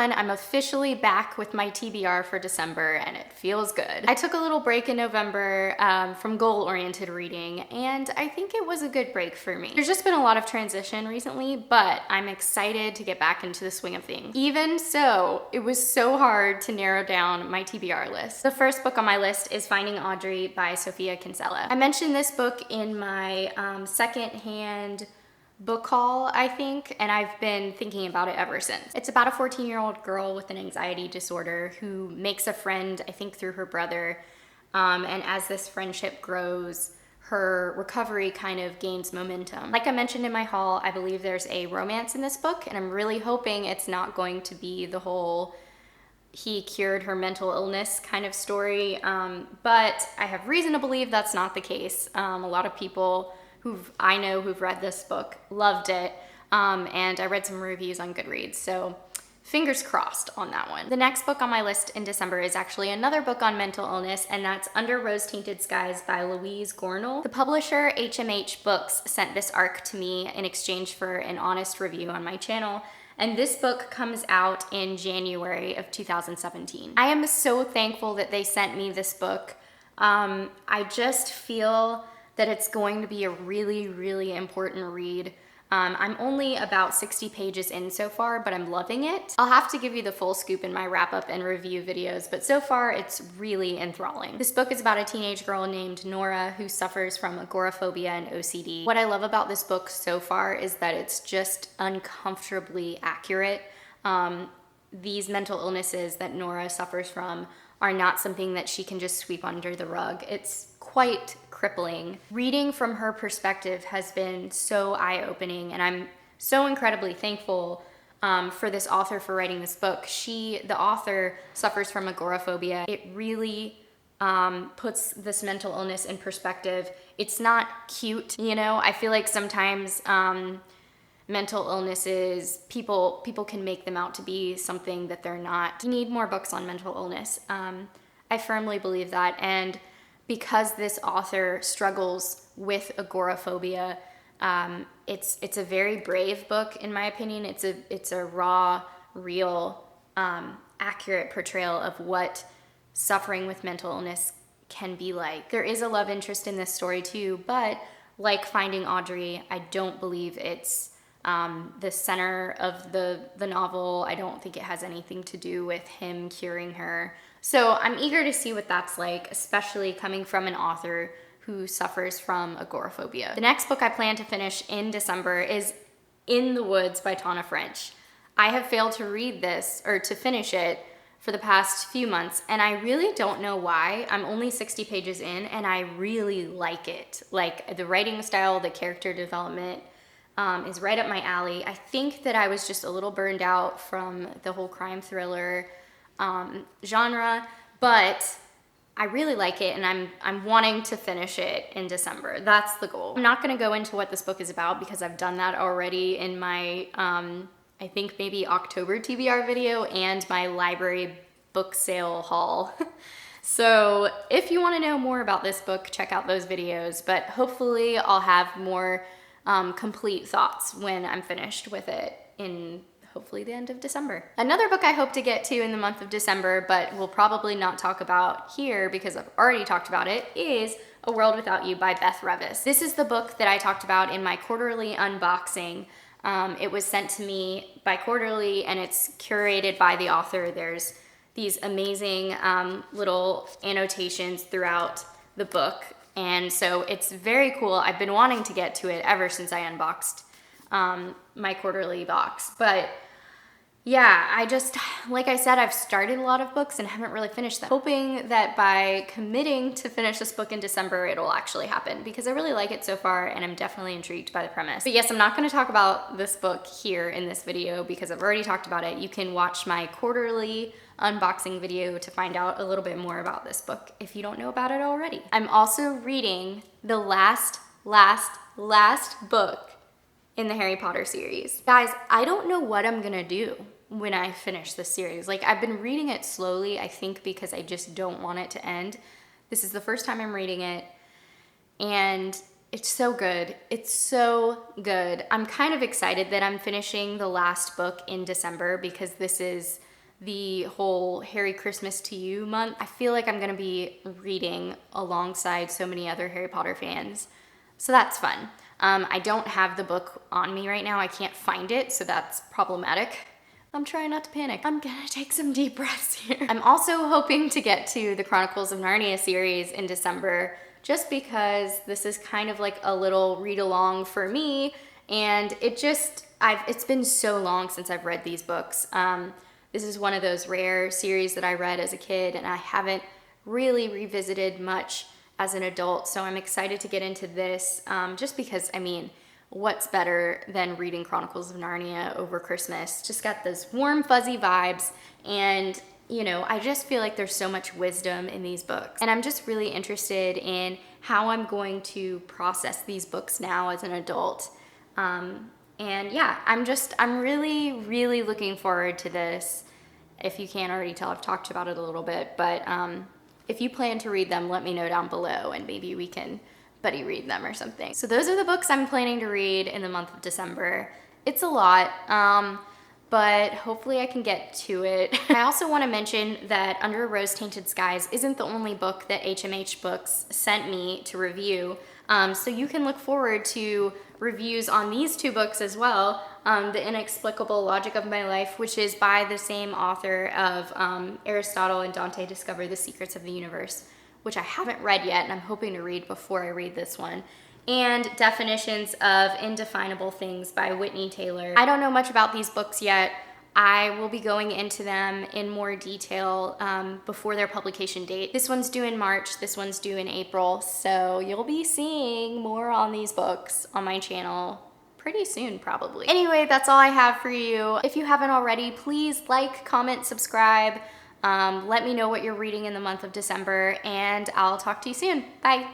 everyone. I'm officially back with my TBR for December and it feels good. I took a little break in November from goal-oriented reading and I think it was a good break for me. There's just been a lot of transition recently, but I'm excited to get back into the swing of things. Even so, it was so hard to narrow down my TBR list. The first book on my list is Finding Audrey by Sofia Kinsella. I mentioned this book in my secondhand book haul, I think, and I've been thinking about it ever since. It's about a 14-year-old girl with an anxiety disorder who makes a friend, I think through her brother, and as this friendship grows, her recovery kind of gains momentum. Like I mentioned in my haul, I believe there's a romance in this book, and I'm really hoping it's not going to be the whole he cured her mental illness kind of story, but I have reason to believe that's not the case. A lot of people I know who've read this book loved it, and I read some reviews on Goodreads, so fingers crossed on that one. The next book on my list in December is actually another book on mental illness, and that's Under Rose-Tainted Skies by Louise Gornall. The publisher HMH Books sent this arc to me in exchange for an honest review on my channel, and this book comes out in January of 2017. I am so thankful that they sent me this book. I just feel that it's going to be a really, really important read. I'm only about 60 pages in so far, but I'm loving it. I'll have to give you the full scoop in my wrap-up and review videos, but so far it's really enthralling. This book is about a teenage girl named Nora who suffers from agoraphobia and OCD. What I love about this book so far is that it's just uncomfortably accurate. These mental illnesses that Nora suffers from are not something that she can just sweep under the rug. It's quite crippling. Reading from her perspective has been so eye-opening, and I'm so incredibly thankful for this author for writing this book. The author, suffers from agoraphobia. It really puts this mental illness in perspective. It's not cute, you know? I feel like sometimes mental illnesses, people can make them out to be something that they're not. We need more books on mental illness. I firmly believe that, and because this author struggles with agoraphobia, it's a very brave book in my opinion. It's a raw, real, accurate portrayal of what suffering with mental illness can be like. There is a love interest in this story too, but like Finding Audrey, I don't believe it's the center of the novel. I don't think it has anything to do with him curing her. So I'm eager to see what that's like, especially coming from an author who suffers from agoraphobia. The next book I plan to finish in December is In the Woods by Tana. I have failed to read this, or to finish it, for the past few months, and I really don't know why. I'm only 60 pages in, and I really like it. Like, the writing style, the character development, is right up my alley. I think that I was just a little burned out from the whole crime thriller genre, but I really like it, and I'm wanting to finish it in December. That's the goal. I'm not gonna go into what this book is about because I've done that already in my, I think maybe October TBR video and my library book sale haul. So if you wanna know more about this book, check out those videos, but hopefully I'll have more complete thoughts when I'm finished with it in hopefully the end of December. Another book I hope to get to in the month of December, but we'll probably not talk about here because I've already talked about it, is A World Without You by Beth Revis. This is the book that I talked about in my quarterly unboxing. It was sent to me by Quarterly, and it's curated by the author. There's these amazing little annotations throughout the book, and so it's very cool. I've been wanting to get to it ever since I unboxed my Quarterly box. But yeah, like I said, I've started a lot of books and haven't really finished them. Hoping that by committing to finish this book in December, it'll actually happen because I really like it so far and I'm definitely intrigued by the premise. But yes, I'm not gonna talk about this book here in this video because I've already talked about it. You can watch my Quarterly unboxing video to find out a little bit more about this book if you don't know about it already. I'm also reading the last book in the Harry Potter series. Guys, I don't know what I'm gonna do when I finish this series. Like, I've been reading it slowly, I think because I just don't want it to end. This is the first time I'm reading it, and it's so good. It's so good. I'm kind of excited that I'm finishing the last book in December because this is the whole Harry Christmas to You month, I feel like I'm gonna be reading alongside so many other Harry Potter fans. So that's fun. I don't have the book on me right now. I can't find it, so that's problematic. I'm trying not to panic. I'm gonna take some deep breaths here. I'm also hoping to get to the Chronicles of Narnia series in December, just because this is kind of like a little read along for me, and it's been so long since I've read these books. This is one of those rare series that I read as a kid, and I haven't really revisited much as an adult, so I'm excited to get into this, just because, I mean, what's better than reading Chronicles of Narnia over Christmas? Just got those warm, fuzzy vibes, and you know, I just feel like there's so much wisdom in these books, and I'm just really interested in how I'm going to process these books now as an adult. And yeah, I'm really, really looking forward to this. If you can't already tell, I've talked about it a little bit, but if you plan to read them, let me know down below, and maybe we can buddy read them or something. So those are the books I'm planning to read in the month of December. It's a lot, but hopefully I can get to it. I also want to mention that Under Rose-Tainted Skies isn't the only book that HMH Books sent me to review. So you can look forward to reviews on these two books as well. The Inexplicable Logic of My Life, which is by the same author of Aristotle and Dante Discover the Secrets of the Universe, which I haven't read yet and I'm hoping to read before I read this one. And Definitions of Indefinable Things by Whitney Taylor. I don't know much about these books yet. I will be going into them in more detail before their publication date. This one's due in March, this one's due in April, so you'll be seeing more on these books on my channel pretty soon, probably. Anyway, that's all I have for you. If you haven't already, please like, comment, subscribe. Let me know what you're reading in the month of December, and I'll talk to you soon. Bye.